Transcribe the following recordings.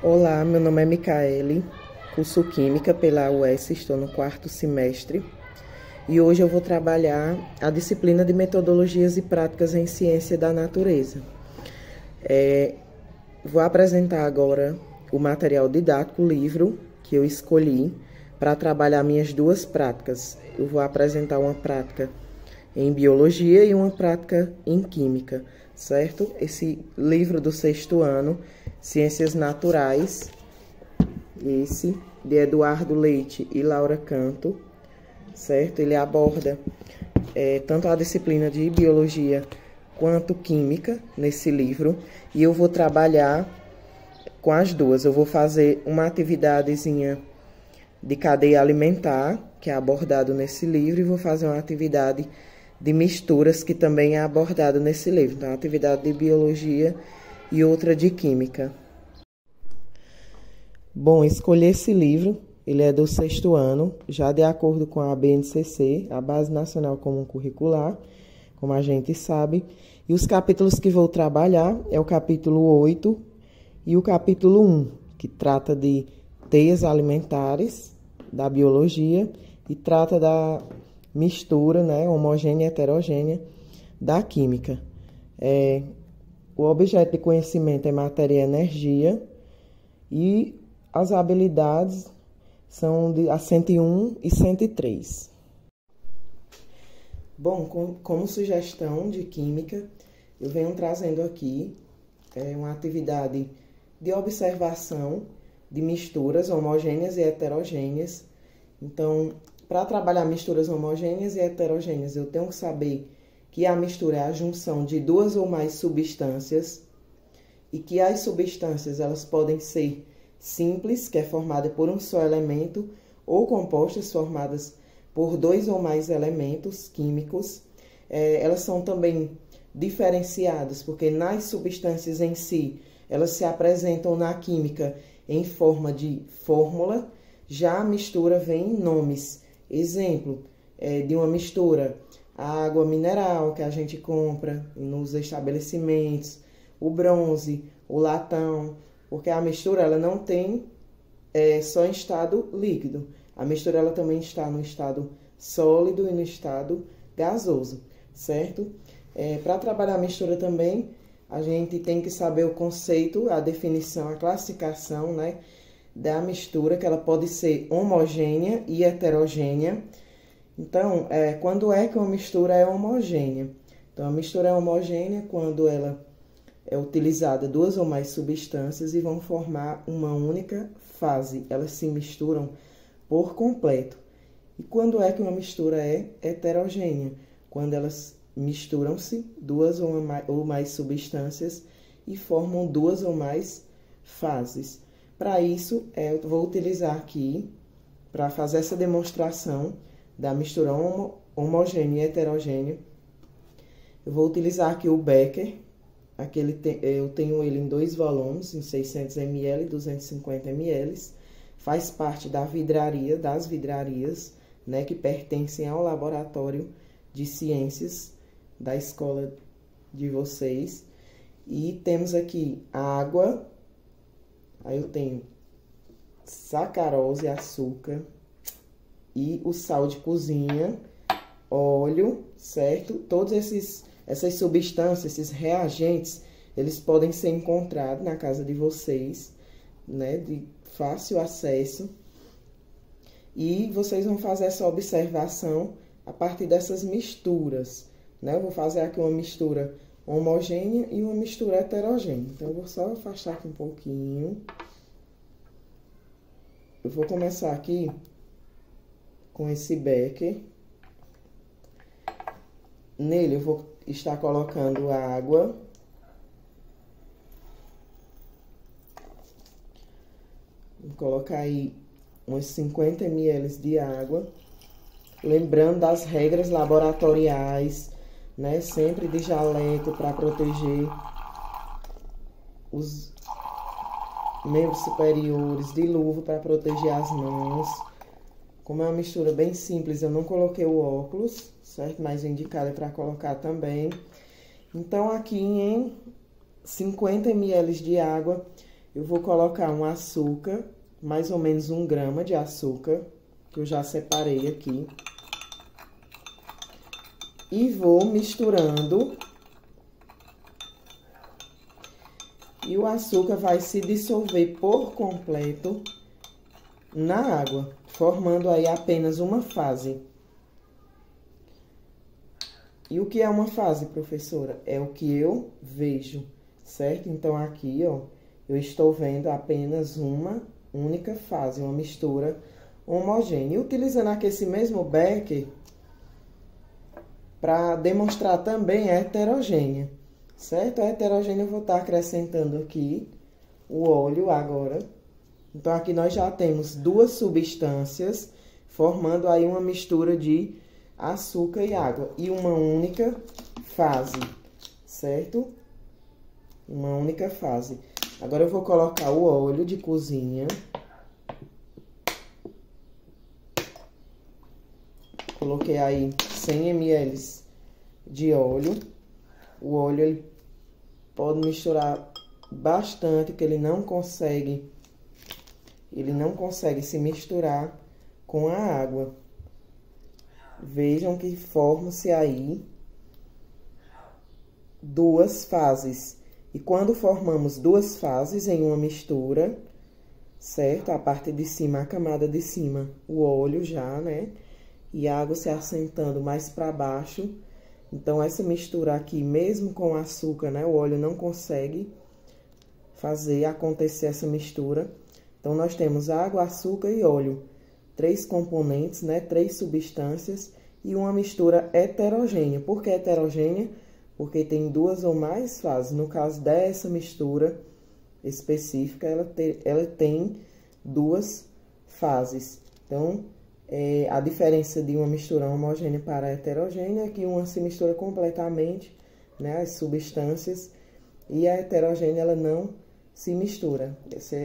Olá, meu nome é Micaele, curso Química pela UES, estou no 4º semestre e hoje eu vou trabalhar a disciplina de Metodologias e Práticas em Ciência da Natureza. Vou apresentar agora o material didático, o livro que eu escolhi para trabalhar minhas duas práticas. Eu vou apresentar uma prática em Biologia e uma prática em Química, certo? Esse livro do 6º ano, Ciências Naturais, esse de Eduardo Leite e Laura Canto, certo? Ele aborda tanto a disciplina de Biologia quanto Química nesse livro, e eu vou trabalhar com as duas. Eu vou fazer uma atividadezinha de cadeia alimentar, que é abordado nesse livro, e vou fazer uma atividade de misturas, que também é abordado nesse livro. Então, uma atividade de Biologia e outra de Química. Bom, escolhi esse livro, ele é do 6º ano, já de acordo com a BNCC, a Base Nacional Comum Curricular, como a gente sabe. E os capítulos que vou trabalhar é o capítulo 8 e o capítulo 1, que trata de teias alimentares da biologia e trata da mistura, né, homogênea e heterogênea da química. O objeto de conhecimento é matéria e energia, e as habilidades são a 101 e 103. Bom, como sugestão de química, eu venho trazendo aqui uma atividade de observação de misturas homogêneas e heterogêneas. Então, para trabalhar misturas homogêneas e heterogêneas, eu tenho que saber que a mistura é a junção de duas ou mais substâncias e que as substâncias elas podem ser simples, que é formada por um só elemento, ou compostas formadas por dois ou mais elementos químicos. Elas são também diferenciadas, porque nas substâncias em si, elas se apresentam na química em forma de fórmula, já a mistura vem em nomes. Exemplo de uma mistura, a água mineral que a gente compra nos estabelecimentos, o bronze, o latão, porque a mistura ela não tem só em estado líquido. A mistura ela também está no estado sólido e no estado gasoso, certo? Para trabalhar a mistura também, a gente tem que saber o conceito, a definição, a classificação, né, da mistura, que ela pode ser homogênea e heterogênea. Então, quando é que uma mistura é homogênea? Então, a mistura é homogênea quando ela é utilizada duas ou mais substâncias e vão formar uma única fase. Elas se misturam por completo. E quando é que uma mistura é heterogênea? Quando elas misturam-se duas ou mais substâncias e formam duas ou mais fases. Para isso, eu vou utilizar aqui, para fazer essa demonstração da mistura homogênea e heterogênea, eu vou utilizar aqui o Becker. Eu tenho ele em 2 volumes, em 600 ml e 250 ml. Faz parte das vidrarias, né, que pertencem ao laboratório de ciências da escola de vocês. E temos aqui água, aí eu tenho sacarose, açúcar, e o sal de cozinha, óleo, certo? Todos essas substâncias, esses reagentes, eles podem ser encontrados na casa de vocês, né, de fácil acesso. E vocês vão fazer essa observação a partir dessas misturas, né? Eu vou fazer aqui uma mistura homogênea e uma mistura heterogênea. Então, eu vou só afastar aqui um pouquinho. Eu vou começar aqui com esse Becker. Nele, eu vou estar colocando água. Vou colocar aí uns 50 ml de água. Lembrando das regras laboratoriais, né? Sempre de jaleco para proteger os membros superiores, de luva para proteger as mãos. Como é uma mistura bem simples, eu não coloquei o óculos, certo? Mas o indicado é para colocar também. Então, aqui em 50 ml de água, eu vou colocar um açúcar, mais ou menos 1 grama de açúcar, que eu já separei aqui. E vou misturando. E o açúcar vai se dissolver por completo na água, formando aí apenas uma fase. E o que é uma fase, professora? É o que eu vejo, certo? Então, aqui, ó, eu estou vendo apenas uma única fase, uma mistura homogênea. E utilizando aqui esse mesmo becker, para demonstrar também a heterogênea, certo? A heterogênea eu vou estar acrescentando aqui o óleo agora. Então, aqui nós já temos 2 substâncias, formando aí uma mistura de açúcar e água. E uma única fase, certo? Uma única fase. Agora, eu vou colocar o óleo de cozinha. Coloquei aí 100 ml de óleo. O óleo, ele pode misturar bastante, que ele não consegue se misturar com a água. Vejam que formam-se aí 2 fases. E quando formamos 2 fases em uma mistura, certo? A parte de cima, a camada de cima, o óleo já, né? E a água se assentando mais para baixo. Então, essa mistura aqui, mesmo com açúcar, né? O óleo não consegue fazer acontecer essa mistura. Então, nós temos água, açúcar e óleo. 3 componentes, né? 3 substâncias e uma mistura heterogênea. Por que heterogênea? Porque tem 2 ou mais fases. No caso dessa mistura específica, ela tem 2 fases. Então, a diferença de uma mistura homogênea para heterogênea é que uma se mistura completamente, né, as substâncias, e a heterogênea ela não se mistura. Essa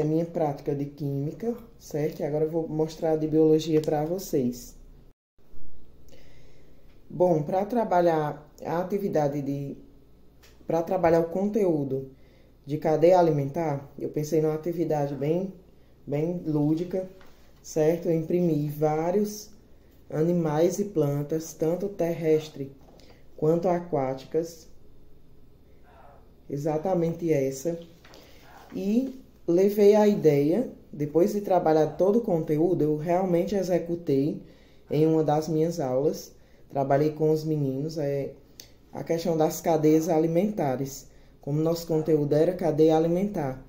é a minha prática de química, certo? E agora eu vou mostrar de biologia para vocês. Bom, para trabalhar a para trabalhar o conteúdo de cadeia alimentar, eu pensei numa atividade bem lúdica, certo? Eu imprimi vários animais e plantas, tanto terrestres quanto aquáticas, exatamente essa, e levei a ideia, depois de trabalhar todo o conteúdo, eu realmente executei em uma das minhas aulas, trabalhei com os meninos, a questão das cadeias alimentares, como nosso conteúdo era cadeia alimentar.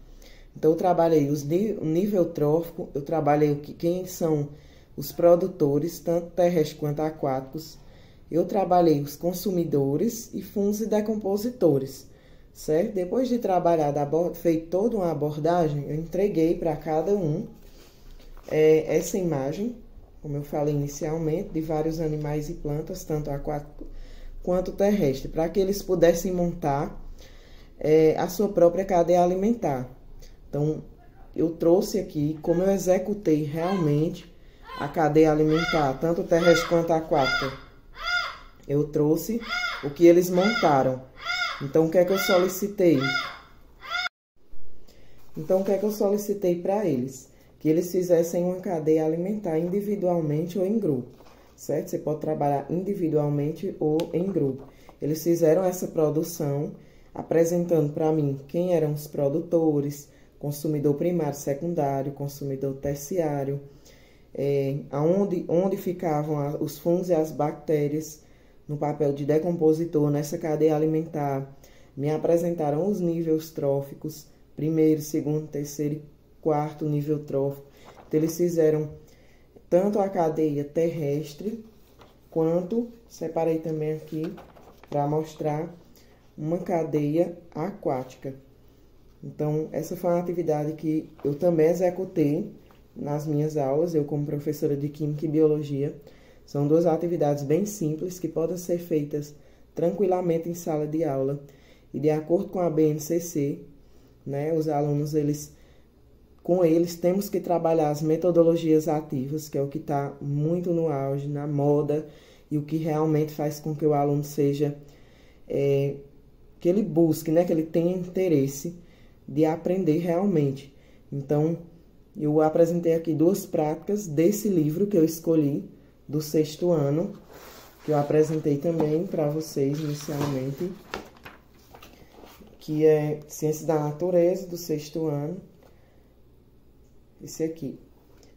Então, eu trabalhei o nível trófico, eu trabalhei quem são os produtores, tanto terrestres quanto aquáticos. Eu trabalhei os consumidores e fungos e decompositores, certo? Depois de trabalhar, feito toda uma abordagem, eu entreguei para cada um essa imagem, como eu falei inicialmente, de vários animais e plantas, tanto aquáticos quanto terrestres, para que eles pudessem montar a sua própria cadeia alimentar. Então, eu trouxe aqui como eu executei realmente a cadeia alimentar, tanto terrestre quanto aquática. Eu trouxe o que eles montaram. Então, o que é que eu solicitei? Para eles? Que eles fizessem uma cadeia alimentar individualmente ou em grupo, certo? Você pode trabalhar individualmente ou em grupo. Eles fizeram essa produção, apresentando para mim quem eram os produtores, consumidor primário, secundário, consumidor terciário, onde ficavam os fungos e as bactérias no papel de decompositor nessa cadeia alimentar. Me apresentaram os níveis tróficos, primeiro, segundo, terceiro e quarto nível trófico. Então, eles fizeram tanto a cadeia terrestre, quanto, separei também aqui para mostrar, uma cadeia aquática. Então, essa foi uma atividade que eu também executei nas minhas aulas, eu como professora de Química e Biologia. São 2 atividades bem simples que podem ser feitas tranquilamente em sala de aula. E de acordo com a BNCC, né, os alunos, com eles temos que trabalhar as metodologias ativas, que é o que está muito no auge, na moda, e o que realmente faz com que o aluno seja que ele busque, né? Que ele tenha interesse de aprender realmente. Então, eu apresentei aqui 2 práticas desse livro que eu escolhi, do 6º ano, que eu apresentei também para vocês inicialmente, que é Ciências da Natureza, do 6º ano, esse aqui.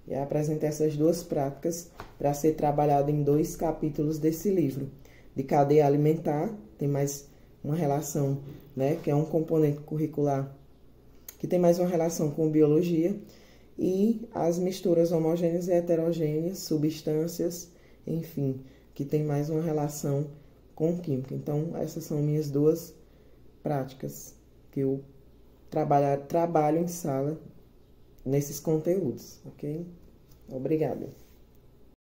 E eu apresentei essas 2 práticas para ser trabalhado em 2 capítulos desse livro. De cadeia alimentar, tem mais uma relação, né, que é um componente curricular que tem mais uma relação com biologia, e as misturas homogêneas e heterogêneas, substâncias, enfim, que tem mais uma relação com química. Então, essas são minhas 2 práticas que eu trabalho em sala nesses conteúdos, ok? Obrigada.